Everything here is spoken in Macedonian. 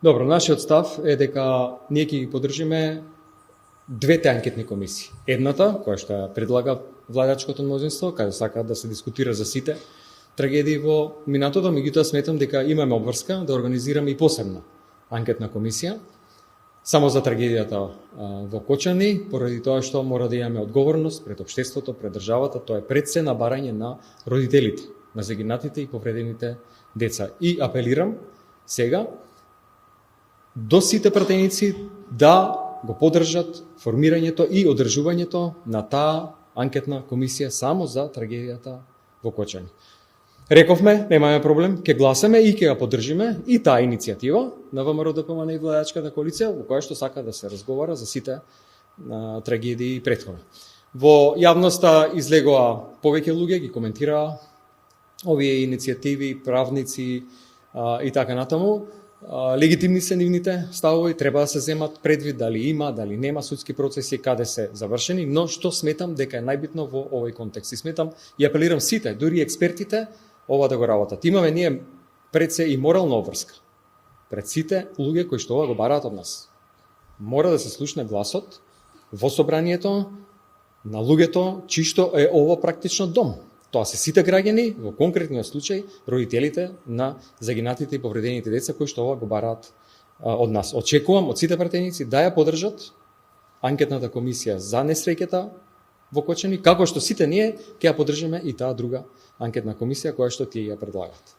Добро, нашиот став е дека ние ќе ги поддржиме двете анкетни комисии. Едната, која што ја предлага владачкото мнозинство, каде сака да се дискутира за сите трагедии во минатото, меѓутоа сметам дека имаме обврска да организираме и посебна анкетна комисија само за трагедијата во Кочани, поради тоа што мора да имаме одговорност пред општеството, пред државата, тоа е пред се на барање на родителите, на загинатите и повредените деца. И апелирам сега до сите пратеници да го поддржат формирањето и одржувањето на таа анкетна комисија само за трагедијата во Кочани. Рековме, немаме проблем, ќе гласаме и ќе ја поддржиме и таа иницијатива на ВМРО-ДПМН и владачката коалиција, во која што сака да се разговара за сите трагедии претходно. Во јавноста излегоа повеќе луѓе, ги коментираа овие иницијативи, правници и така натаму. Легитимни се нивните ставови, треба да се земат предвид дали има, дали нема судски процеси, каде се завршени, но што сметам дека е најбитно во овој контекст. И сметам и апелирам сите, дури експертите, ова да го работат. Имаме ние пред се и морална обврска. Пред сите луѓе кои што ова го бараат од нас. Мора да се слушне гласот во собранието на луѓето чишто е ова практично дом. Тоа се сите граѓани, во конкретниот случај родителите на загинатите и повредените деца кои што ова го бараат од нас. Очекувам од сите пратеници да ја поддржат анкетната комисија за несреќата во Кочани, како што сите ние ќе ја поддржиме и таа друга анкетна комисија која што тие ја предлагат.